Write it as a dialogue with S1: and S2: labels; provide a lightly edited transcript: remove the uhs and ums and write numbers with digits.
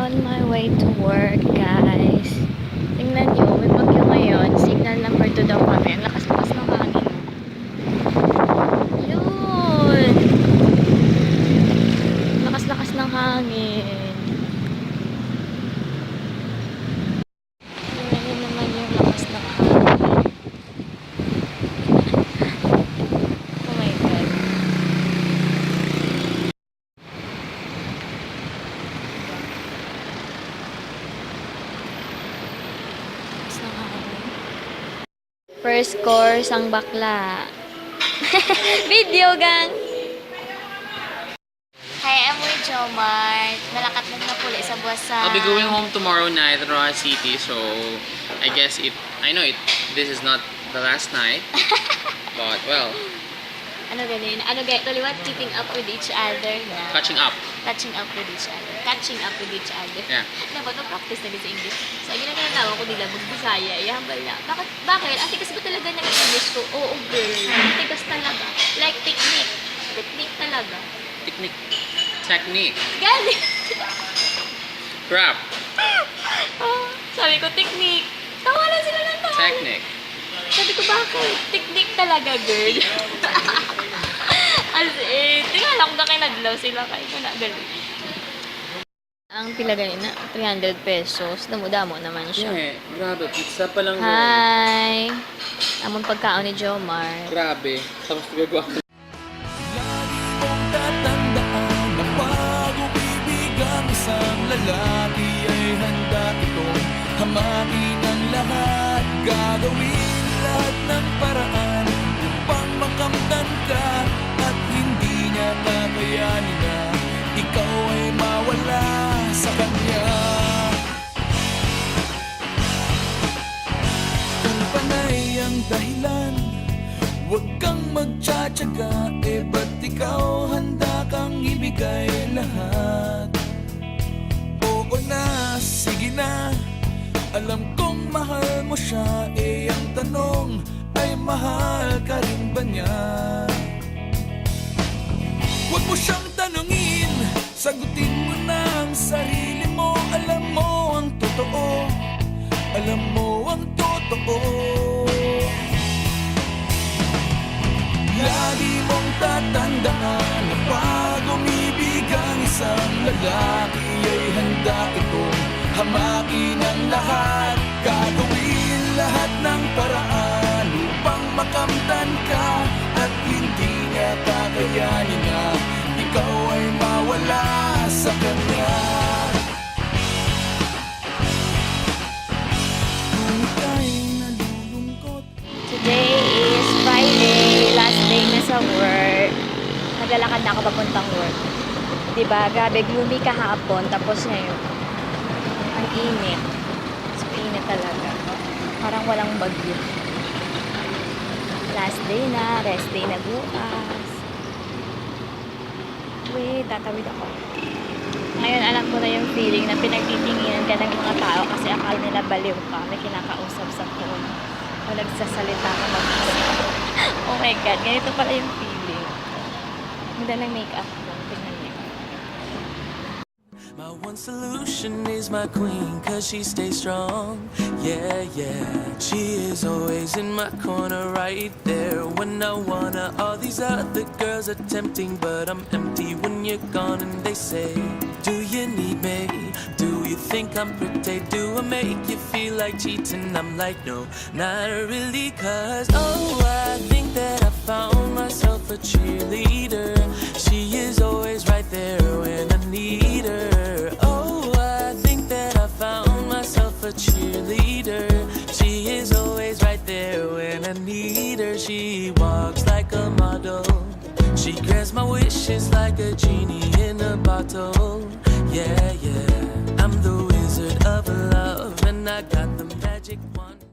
S1: on my way to work, guys. Tingnan nyo, may bagyo ngayon. Signal number 2 daw kami. Ang lakas-lakas ng hangin. Yun! Lakas-lakas ng hangin. Tingnan nyo naman yung lakas ng hangin. Oh my God. First course ang bakla. Video gang! Hi, I'm with Jomar. Nalakat na puli sa buwasan.
S2: I'll be going home tomorrow night at Roa City, so I guess this is not the last night. But well,
S1: Ano ganin? Ano ganin? Taliwat, keeping up with each other na.
S2: catching up.
S1: Catching up with each other. Catching up with each other.
S2: Yeah.
S1: Dapat mag-practice na din sa English. So, ang ginagawa ko nila, mag-Bisaya, ihambal na. Bakit? Ang tigas ba talaga ng English ko? Oo, girl. Ang tigas talaga. Like technique. Technique talaga.
S2: Technique.
S1: Galing.
S2: Crap.
S1: Oh, sabi ko, technique. Tawa lang sila ng tawa.
S2: Technique.
S1: Sabi ko, bakit? Technique talaga, girl. As in, tingala kung nakinadlaw sila kayo ko na, girl. Ang pilagay na, 300 pesos. Damo-damo naman siya.
S2: Yeah, grabe. Pizza pa lang.
S1: Hi! Among pagkaon ni Jomar.
S2: Grabe. Tapos gagawa ko.
S3: Lagi mong tatandaan na pag umibig ang isang lalaki ay handa itong hamakin ang lahat. Gagawin lahat ng paraan upang makamtan ka at hindi niya kakayanin na ikaw ay mawala sa kanya. Kung panay ang dahilan, huwag kang magtsatsaga, ba't ikaw handa kang ibigay lahat? Oo na, sige na, alam kong mahal mo siya, ang tanong ay mahal ka rin ba niya? Huwag mo siyang tanungin, sagutin mo na ang sarili mo, alam mo ang totoo, alam mo ang totoo. Lagi mong tatandaan na pag umibig ang isang lalaki ay handa itong hamakin ang lahat. Gagawin lahat ng paraan upang makamtan ka at hindi niya kakayanin na ikaw ay mawala sa kanya. Kung ika'y nalulungkot,
S1: Today is Friday, last day na sa work. Naglalakad na ako papuntang work. Diba? Grabe, gloomy kahapon. Tapos ngayon, ang init. So, init talaga. Parang walang bagyo. Last day na, rest day na bukas. Wait, tatawid ako. Ngayon, alam ko na yung feeling na pinagtitinginan ka ng mga tao kasi akala nila baliw ka. May kinakausap sa phone. O nagsasalita ka mag-isa. Oh my God, ganito pala yung feeling. Ganda ng make-up ko. Tingnan niyo.
S3: my one solution is my queen, cause she stays strong. Yeah, yeah, she is always in my corner, right there when I wanna. All these other girls are tempting, but I'm empty when you're gone. And they say, do you need me? Do you think I'm pretty? Do I make you feel like cheating? I'm like, no, not really, cause oh, I think that I found myself a cheerleader. She is always right there when I need her. Oh, I think that I found myself a cheerleader. She is always right there when I need her. She walks like a model. She grants my wishes like a genie in a bottle. Yeah, yeah, I'm the wizard of love, and I got the magic wand.